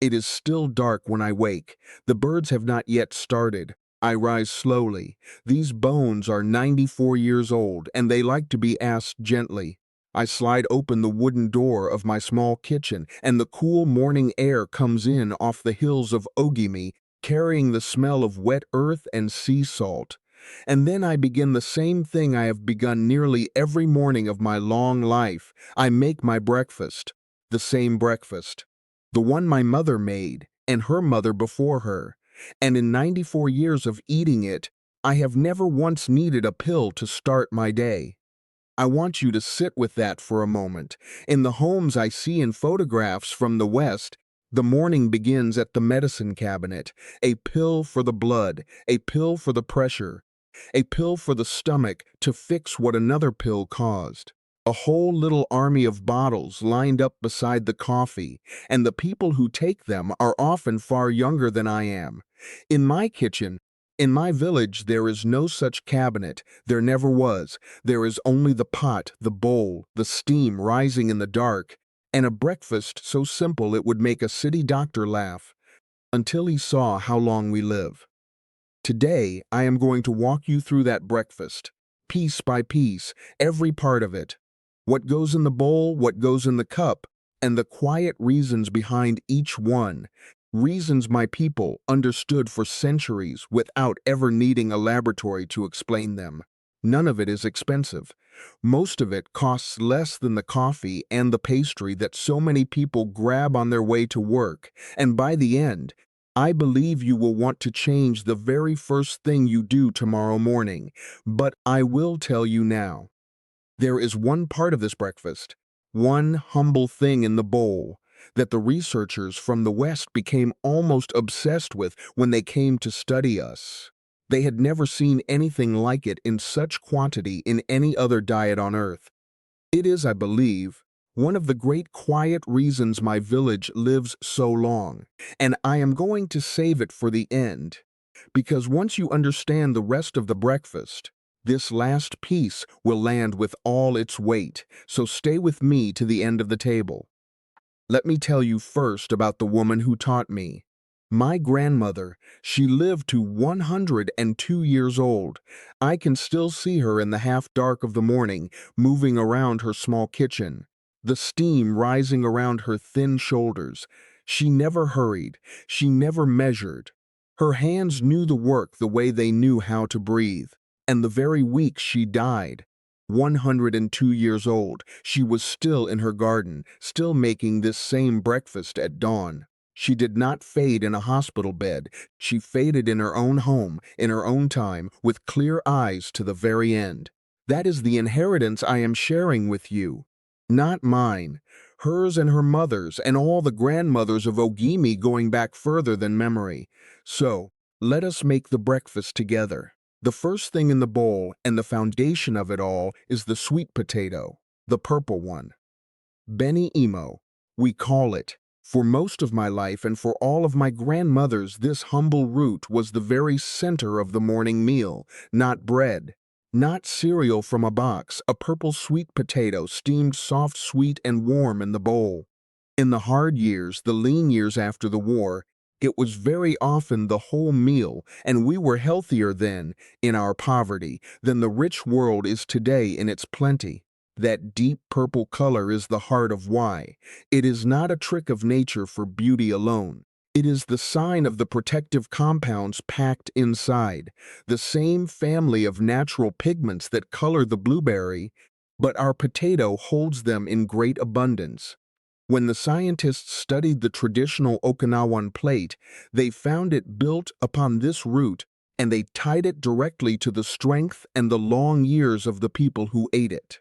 It is still dark when I wake. The birds have not yet started. I rise slowly. These bones are 94 years old, and they like to be asked gently. I slide open the wooden door of my small kitchen, and the cool morning air comes in off the hills of Ogimi, carrying the smell of wet earth and sea salt. And then I begin the same thing I have begun nearly every morning of my long life. I make my breakfast. The same breakfast. The one my mother made, and her mother before her. And in 94 years of eating it, I have never once needed a pill to start my day. I want you to sit with that for a moment. In the homes I see in photographs from the West, the morning begins at the medicine cabinet. A pill for the blood, a pill for the pressure, a pill for the stomach to fix what another pill caused. A whole little army of bottles lined up beside the coffee, and the people who take them are often far younger than I am. In my kitchen, in my village, there is no such cabinet. There never was. There is only the pot, the bowl, the steam rising in the dark, and a breakfast so simple it would make a city doctor laugh, until he saw how long we live. Today, I am going to walk you through that breakfast, piece by piece, every part of it. What goes in the bowl, what goes in the cup, and the quiet reasons behind each one. Reasons my people understood for centuries without ever needing a laboratory to explain them. None of it is expensive. Most of it costs less than the coffee and the pastry that so many people grab on their way to work, and by the end, I believe you will want to change the very first thing you do tomorrow morning. But I will tell you now. There is one part of this breakfast, one humble thing in the bowl, that the researchers from the West became almost obsessed with when they came to study us. They had never seen anything like it in such quantity in any other diet on Earth. It is, I believe, one of the great quiet reasons my village lives so long, and I am going to save it for the end, because once you understand the rest of the breakfast, this last piece will land with all its weight, so stay with me to the end of the table. Let me tell you first about the woman who taught me. My grandmother, she lived to 102 years old. I can still see her in the half-dark of the morning, moving around her small kitchen, the steam rising around her thin shoulders. She never hurried, she never measured. Her hands knew the work the way they knew how to breathe. And the very week she died, 102 years old, she was still in her garden, still making this same breakfast at dawn. She did not fade in a hospital bed. She faded in her own home, in her own time, with clear eyes to the very end. That is the inheritance I am sharing with you. Not mine. Hers and her mother's, and all the grandmothers of Ogimi going back further than memory. So, let us make the breakfast together. The first thing in the bowl and the foundation of it all is the sweet potato, the purple one. Beni imo, we call it. For most of my life and for all of my grandmothers, this humble root was the very center of the morning meal, not bread, not cereal from a box, a purple sweet potato steamed soft, sweet, and warm in the bowl. In the hard years, the lean years after the war, it was very often the whole meal, and we were healthier then, in our poverty, than the rich world is today in its plenty. That deep purple color is the heart of why. It is not a trick of nature for beauty alone. It is the sign of the protective compounds packed inside, the same family of natural pigments that color the blueberry, but our potato holds them in great abundance. When the scientists studied the traditional Okinawan plate, they found it built upon this root, and they tied it directly to the strength and the long years of the people who ate it.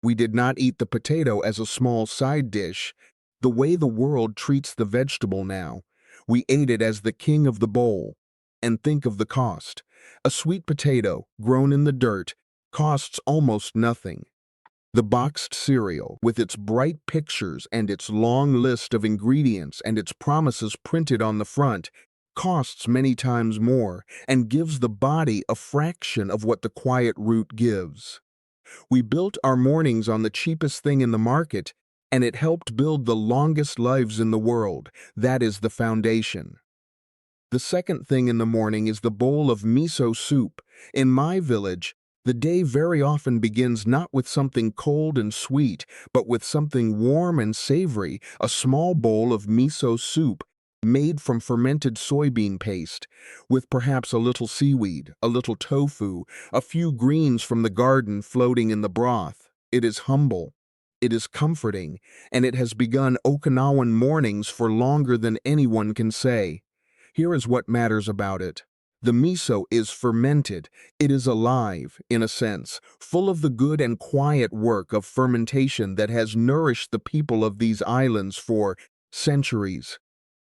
We did not eat the potato as a small side dish, the way the world treats the vegetable now. We ate it as the king of the bowl. And think of the cost. A sweet potato, grown in the dirt, costs almost nothing. The boxed cereal, with its bright pictures and its long list of ingredients and its promises printed on the front, costs many times more and gives the body a fraction of what the quiet root gives. We built our mornings on the cheapest thing in the market, and it helped build the longest lives in the world. That is the foundation. The second thing in the morning is the bowl of miso soup. In my village, the day very often begins not with something cold and sweet, but with something warm and savory, a small bowl of miso soup made from fermented soybean paste, with perhaps a little seaweed, a little tofu, a few greens from the garden floating in the broth. It is humble, it is comforting, and it has begun Okinawan mornings for longer than anyone can say. Here is what matters about it. The miso is fermented. It is alive, in a sense, full of the good and quiet work of fermentation that has nourished the people of these islands for centuries.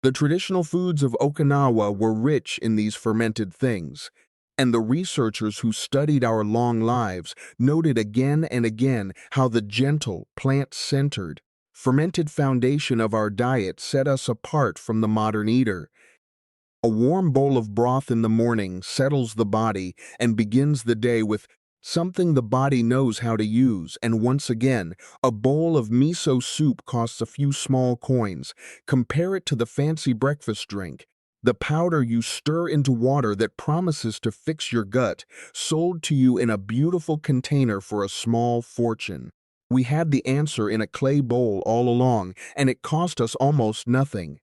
The traditional foods of Okinawa were rich in these fermented things, and the researchers who studied our long lives noted again and again how the gentle, plant-centered, fermented foundation of our diet set us apart from the modern eater. A warm bowl of broth in the morning settles the body and begins the day with something the body knows how to use, and once again, a bowl of miso soup costs a few small coins. Compare it to the fancy breakfast drink, the powder you stir into water that promises to fix your gut, sold to you in a beautiful container for a small fortune. We had the answer in a clay bowl all along, and it cost us almost nothing.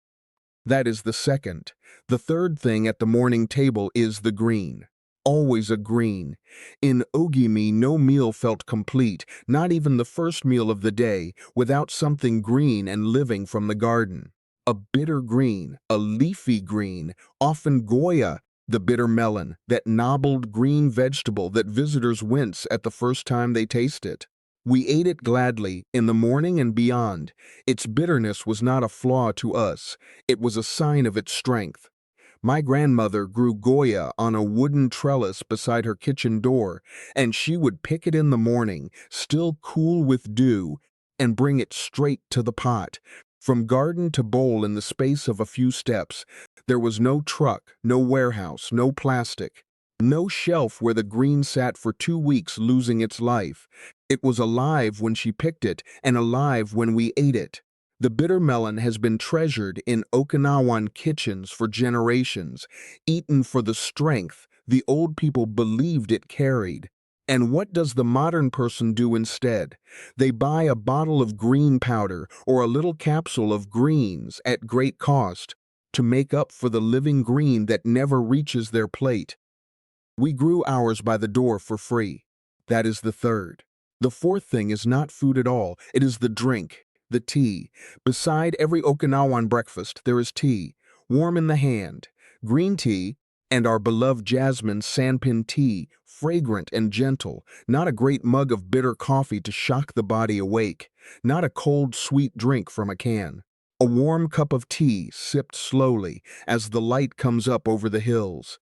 That is the second. The third thing at the morning table is the green. Always a green. In Ogimi, no meal felt complete, not even the first meal of the day, without something green and living from the garden. A bitter green, a leafy green, often goya, the bitter melon, that nobbled green vegetable that visitors wince at the first time they taste it. We ate it gladly, in the morning and beyond. Its bitterness was not a flaw to us. It was a sign of its strength. My grandmother grew goya on a wooden trellis beside her kitchen door, and she would pick it in the morning, still cool with dew, and bring it straight to the pot. From garden to bowl in the space of a few steps, there was no truck, no warehouse, no plastic, no shelf where the green sat for 2 weeks losing its life. It was alive when she picked it, and alive when we ate it. The bitter melon has been treasured in Okinawan kitchens for generations, eaten for the strength the old people believed it carried. And what does the modern person do instead? They buy a bottle of green powder or a little capsule of greens at great cost to make up for the living green that never reaches their plate. We grew ours by the door for free. That is the third. The fourth thing is not food at all. It is the drink, the tea. Beside every Okinawan breakfast, there is tea, warm in the hand, green tea, and our beloved jasmine sanpin tea, fragrant and gentle, not a great mug of bitter coffee to shock the body awake, not a cold, sweet drink from a can. A warm cup of tea sipped slowly as the light comes up over the hills.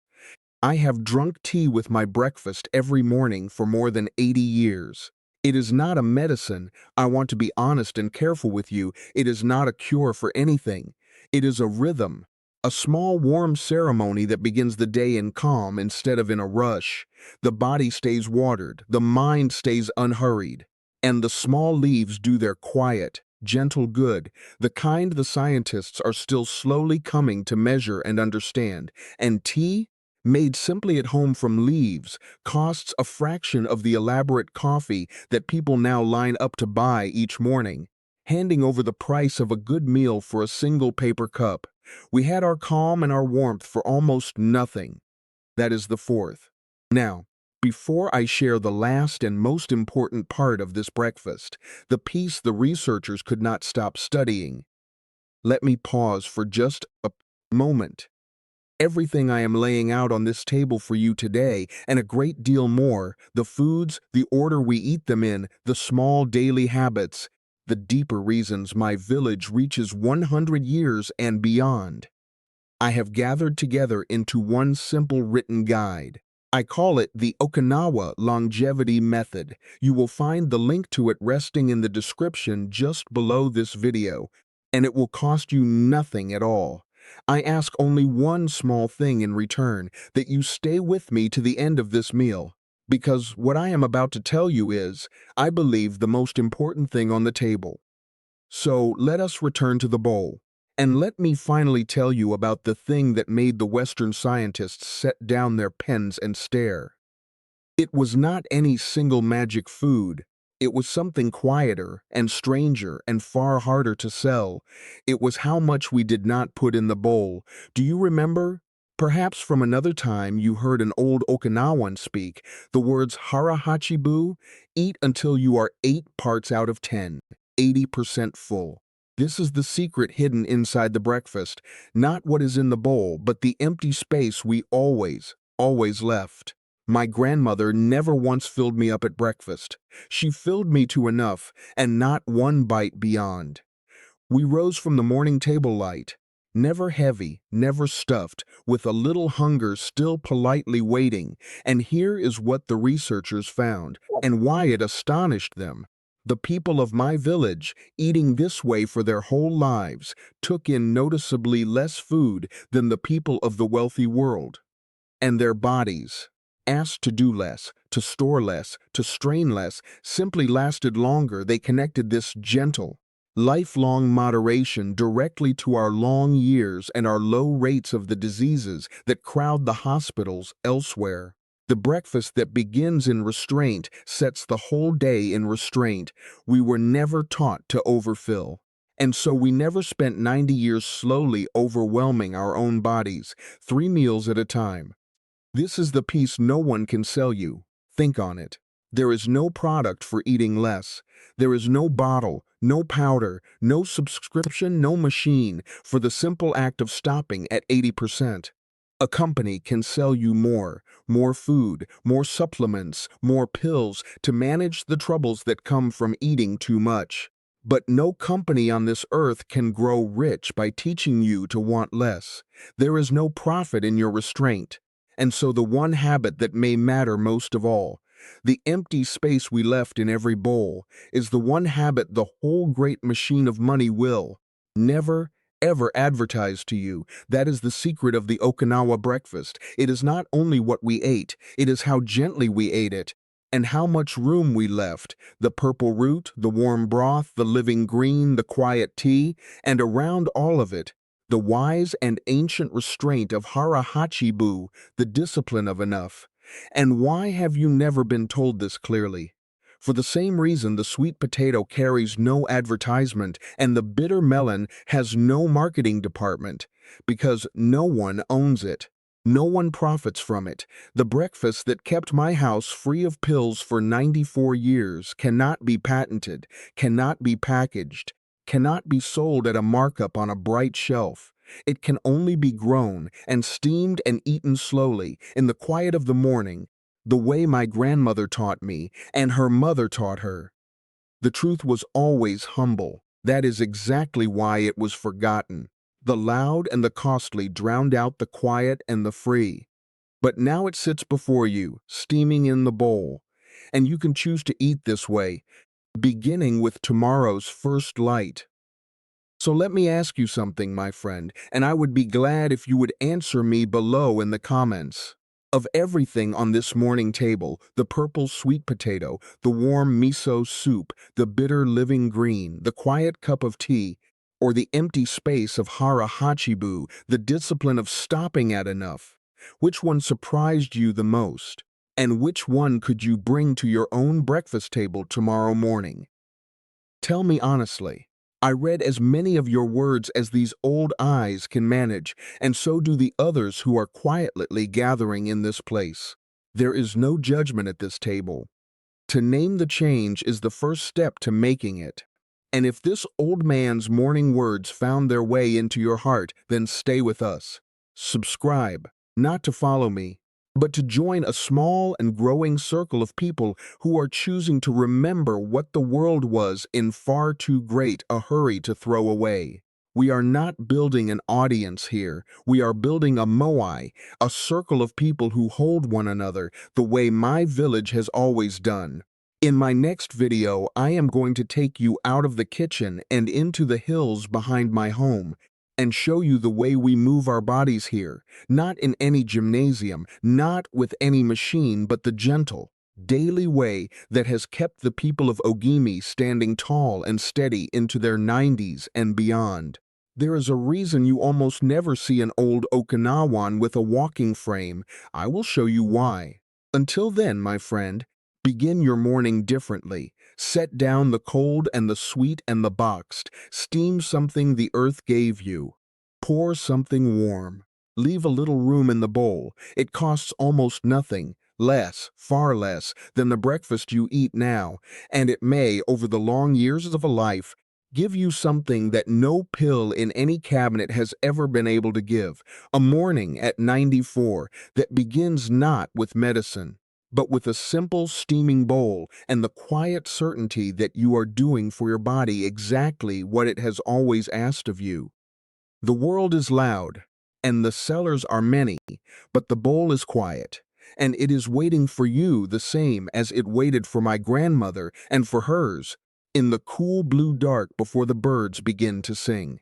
I have drunk tea with my breakfast every morning for more than 80 years. It is not a medicine. I want to be honest and careful with you. It is not a cure for anything. It is a rhythm, a small warm ceremony that begins the day in calm instead of in a rush. The body stays watered, the mind stays unhurried, and the small leaves do their quiet, gentle good, the kind the scientists are still slowly coming to measure and understand. And tea, made simply at home from leaves, costs a fraction of the elaborate coffee that people now line up to buy each morning, handing over the price of a good meal for a single paper cup. We had our calm and our warmth for almost nothing. That is the fourth. Now, before I share the last and most important part of this breakfast, the piece the researchers could not stop studying, let me pause for just a moment. Everything I am laying out on this table for you today, and a great deal more, the foods, the order we eat them in, the small daily habits, the deeper reasons my village reaches 100 years and beyond, I have gathered together into one simple written guide. I call it the Okinawa Longevity Method. You will find the link to it resting in the description just below this video, and it will cost you nothing at all. I ask only one small thing in return, that you stay with me to the end of this meal, because what I am about to tell you is, I believe, the most important thing on the table. So let us return to the bowl. And let me finally tell you about the thing that made the Western scientists set down their pens and stare. It was not any single magic food. It was something quieter and stranger and far harder to sell. It was how much we did not put in the bowl. Do you remember? Perhaps from another time you heard an old Okinawan speak, the words harahachibu, eat until you are 8 parts out of 10, 80% full. This is the secret hidden inside the breakfast, not what is in the bowl, but the empty space we always left. My grandmother never once filled me up at breakfast. She filled me to enough, and not one bite beyond. We rose from the morning table light, never heavy, never stuffed, with a little hunger still politely waiting, and here is what the researchers found, and why it astonished them. The people of my village, eating this way for their whole lives, took in noticeably less food than the people of the wealthy world. And their bodies, asked to do less, to store less, to strain less, simply lasted longer. They connected this gentle, lifelong moderation directly to our long years and our low rates of the diseases that crowd the hospitals elsewhere. The breakfast that begins in restraint sets the whole day in restraint. We were never taught to overfill. And so we never spent 90 years slowly overwhelming our own bodies, 3 meals at a time. This is the piece no one can sell you. Think on it. There is no product for eating less. There is no bottle, no powder, no subscription, no machine for the simple act of stopping at 80%. A company can sell you more food, more supplements, more pills to manage the troubles that come from eating too much. But no company on this earth can grow rich by teaching you to want less. There is no profit in your restraint. And so the one habit that may matter most of all, the empty space we left in every bowl, is the one habit the whole great machine of money will never, ever advertise to you. That is the secret of the Okinawa breakfast. It is not only what we ate, it is how gently we ate it, and how much room we left, the purple root, the warm broth, the living green, the quiet tea, and around all of it, the wise and ancient restraint of harahachibu, the discipline of enough. And why have you never been told this clearly? For the same reason the sweet potato carries no advertisement and the bitter melon has no marketing department, because no one owns it. No one profits from it. The breakfast that kept my house free of pills for 94 years cannot be patented, cannot be packaged, cannot be sold at a markup on a bright shelf. It can only be grown and steamed and eaten slowly in the quiet of the morning, the way my grandmother taught me and her mother taught her. The truth was always humble. That is exactly why it was forgotten. The loud and the costly drowned out the quiet and the free. But now it sits before you, steaming in the bowl, and you can choose to eat this way, beginning with tomorrow's first light. So let me ask you something, my friend, and I would be glad if you would answer me below in the comments. Of everything on this morning table, the purple sweet potato, the warm miso soup, the bitter living green, the quiet cup of tea, or the empty space of harahachibu, the discipline of stopping at enough, which one surprised you the most? And which one could you bring to your own breakfast table tomorrow morning? Tell me honestly. I read as many of your words as these old eyes can manage, and so do the others who are quietly gathering in this place. There is no judgment at this table. To name the change is the first step to making it. And if this old man's morning words found their way into your heart, then stay with us. Subscribe, not to follow me, but to join a small and growing circle of people who are choosing to remember what the world was in far too great a hurry to throw away. We are not building an audience here. We are building a moai, a circle of people who hold one another the way my village has always done. In my next video, I am going to take you out of the kitchen and into the hills behind my home and show you the way we move our bodies here, not in any gymnasium, not with any machine, but the gentle, daily way that has kept the people of Ogimi standing tall and steady into their 90s and beyond. There is a reason you almost never see an old Okinawan with a walking frame. I will show you why. Until then, my friend, begin your morning differently. Set down the cold and the sweet and the boxed. Steam something the earth gave you. Pour something warm. Leave a little room in the bowl. It costs almost nothing, less, far less, than the breakfast you eat now, and it may, over the long years of a life, give you something that no pill in any cabinet has ever been able to give, a morning at 94 that begins not with medicine, but with a simple steaming bowl and the quiet certainty that you are doing for your body exactly what it has always asked of you. The world is loud, and the sellers are many, but the bowl is quiet, and it is waiting for you the same as it waited for my grandmother and for hers, in the cool blue dark before the birds begin to sing.